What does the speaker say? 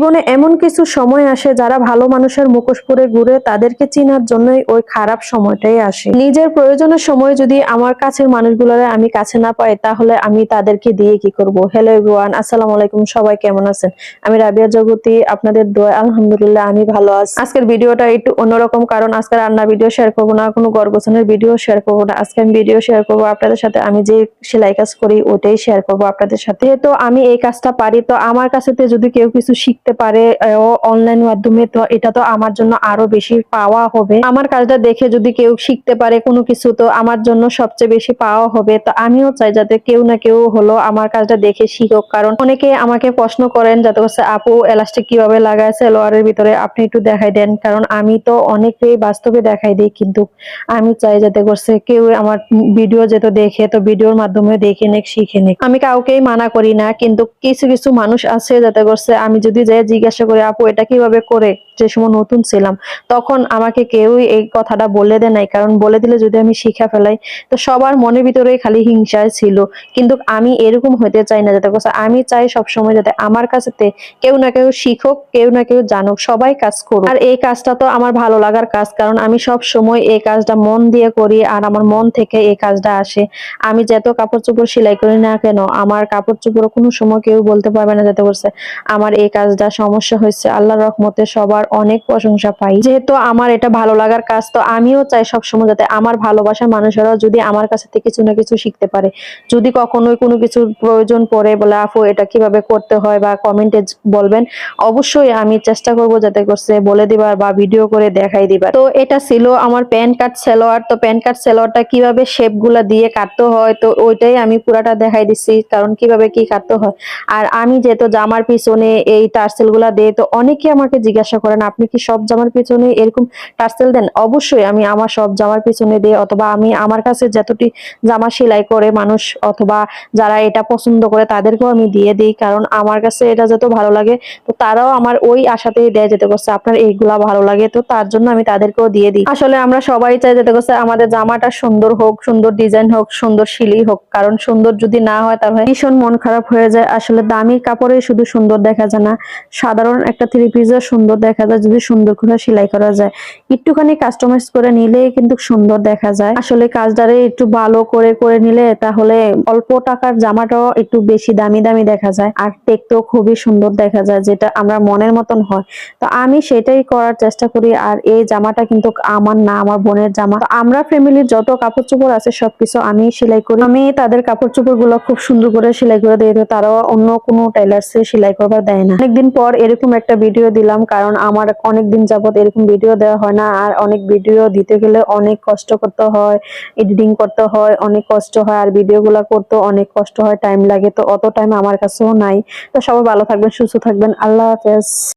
জীবনে এমন কিছু সময় আসে যারা ভালো মানুষের মুখোশ পরে ঘুরে, তাদেরকে চেনার জন্যই ওই খারাপ সময়টাই আসে। নিজের প্রয়োজনের সময় যদি আমার কাছের মানুষগুলোরে আমি কাছে না পাই, তাহলে আমি তাদেরকে দিয়ে কি করব। হ্যালো এভরিওয়ান, আসসালামু আলাইকুম। সবাই কেমন আছেন? আমি রাবিয়া জগতি, আপনাদের দোয়া আলহামদুলিল্লাহ আমি ভালো আছি। আজকের ভিডিওটা একটু অন্যরকম, কারণ আজকে রান্না ভিডিও শেয়ার করবো না, কোনো গর্বসানের ভিডিও শেয়ার করবো না। আজকে আমি ভিডিও শেয়ার করবো আপনাদের সাথে, আমি যে সেলাই কাজ করি ওটাই শেয়ার করবো আপনাদের সাথে। তো আমি এই কাজটা পারি, তো আমার কাছে যদি কেউ কিছু শিখতে পারে অনলাইন মাধ্যমে, তো এটা তো আমার জন্য আরো বেশি পাওয়া হবে। আমার কাজটা দেখে যদি কেউ শিখতে পারে কোনো কিছু, তো আমার জন্য সবচেয়ে বেশি পাওয়া হবে। তো আমিও চাই যাতে কেউ না কেউ হলো আমার কাজটা দেখে শিখুক, কারণ অনেকে আমাকে প্রশ্ন করেন যাতে হচ্ছে আপু এলাস্টিক কিভাবে লাগায় সালোয়ারের ভিতরে, আপনি একটু দেখাই দেন। কারণ আমি তো অনেকেই বাস্তবে দেখাই দিই, কিন্তু আমি চাই যাতে করছে কেউ আমার ভিডিও যেহেতু দেখে, তো ভিডিওর মাধ্যমে দেখে নেক, শিখে নেক। আমি কাউকেই মানা করি না, কিন্তু কিছু কিছু মানুষ আছে যাতে করছে আমি যদি যাই জিজ্ঞাসা করি আপু এটা কিভাবে করে, যে সময় নতুন ছিলাম তখন আমাকে কেউই এই কথাটা বলে দেয় নাই। কারণ বলে দিলে যদি আমি শিখা ফেলাই, তো সবার মনের ভিতরে খালি হিংসায় ছিল। কিন্তু আমি এরকম হতে চাই না, যাতে করছে আমি চাই সবসময় যাতে আমার কাছে কেউ না কেউ শিখুক, কেউ না কেউ জানুক, সবাই কাজ করুক। আর এই কাজটা তো আমার ভালো লাগার কাজ, কারণ আমি সব সময় এই কাজটা মন দিয়ে করি, আর আমার মন থেকে এই কাজটা আসে। আমি যত কাপড় চোপড় সেলাই করি না কেন, আমার কাপড় চোপড় কোনো সময় কেউ বলতে পারবে না যাতে করছে আমার এই কাজটা সমস্যা হয়েছে। আল্লাহর রহমতে সবার অনেক প্রশংসা পাই। যেহেতু আমার এটা ভালো লাগার কাজ, তো আমিও চাই সবসময় যাতে আমার ভালোবাসার মানুষেরাও যদি আমার কাছে থেকে কিছু না কিছু শিখতে পারে। যদি কখনোই কোনো কিছুর প্রয়োজন পড়ে, বলে আপু এটা কিভাবে করতে হয়, বা কমেন্টে বলবেন, অবশ্যই আমি চেষ্টা করব যাতে করছে বলে দিবার বা ভিডিও করে দেখাই দিবার। তো এটা ছিল আমার প্যান্ট কাট সালোয়ার। তো প্যান্ট কাট সালোয়ারটা কিভাবে শেপ গুলা দিয়ে কাটতে হয়, তো ওইটাই আমি পুরাটা দেখাই দিচ্ছি, কারণ কিভাবে কি কাটতে হয়। আর আমি যেহেতু জামার পিছনে এই টার্সেল গুলা দেই, তো অনেকে আমাকে জিজ্ঞাসা করেন আপনি কি সব জামার পিছনে এরকম টার্সেল দেন? অবশ্যই আমি আমার সব জামার পিছনে দিই, অথবা আমি আমার কাছে যতটি জামা সেলাই করে মানুষ অথবা যারা এটা পছন্দ করে তাদেরকেও আমি দিয়ে দিই, কারণ আমার কাছে এটা যত ভালো লাগে, তো তারাও আমার ওই আশাতেই দেয় যেতে করছে আপনার এইগুলা ভালো লাগে, তো তার জন্য আমি তাদেরকেও দিয়ে দিই। আসলে আমরা সবাই চাই যেতে করছে আমাদের জামাটা সুন্দর হোক, সুন্দর ডিজাইন হোক, সুন্দর সিলি হোক, কারণ সুন্দর যদি না হয় তাহলে ভীষণ মন খারাপ হয়ে যায়। আসলে দামি কাপড়ে শুধু সুন্দর দেখা যায় না, সাধারণ একটা থ্রি পিসও সুন্দর দেখা যায় যদি সুন্দর করে সেলাই করা যায়। একটুখানি কাস্টমাইজ করে নিলেই কিন্তু সুন্দর দেখা যায়। আসলে কাজটারে একটু ভালো করে করে নিলে তাহলে অল্প টাকার জামাটাও একটু বেশি দামি দামি দেখা যায়, আর দেখতেও খুবই সুন্দর দেখা যায়, যেটা আমরা মনের মতন হয়। তো আমি সেটাই করার চেষ্টা করি। আর এই জামাটা কিন্তু আমার না, আমার বোনের জামা। তো আমরা ফ্যামিলির যত কাপড় চোপড় আছে সবকিছু আমি সেলাই করি। আমি তাদের কাপড় চোপড় গুলো খুব সুন্দর করে সেলাই করে দিই, তারাও অন্য কোনো টেলার্সে সেলাই করবার দেয় না। অনেকদিন পর এরকম একটা ভিডিও দিলাম, কারণ আমার অনেকদিন যাবত এরকম ভিডিও দেওয়া হয় না। আর অনেক ভিডিও দিতে গেলে অনেক কষ্ট করতে হয়, এডিটিং করতে হয়, অনেক কষ্ট হয়, আর ভিডিও গুলা করতে অনেক কষ্ট হয়, টাইম লাগে। তো অত টাইম আমার কাছেও নাই। তো সবাই ভালো থাকবেন, সুস্থ থাকবেন, আল্লাহ হাফেজ।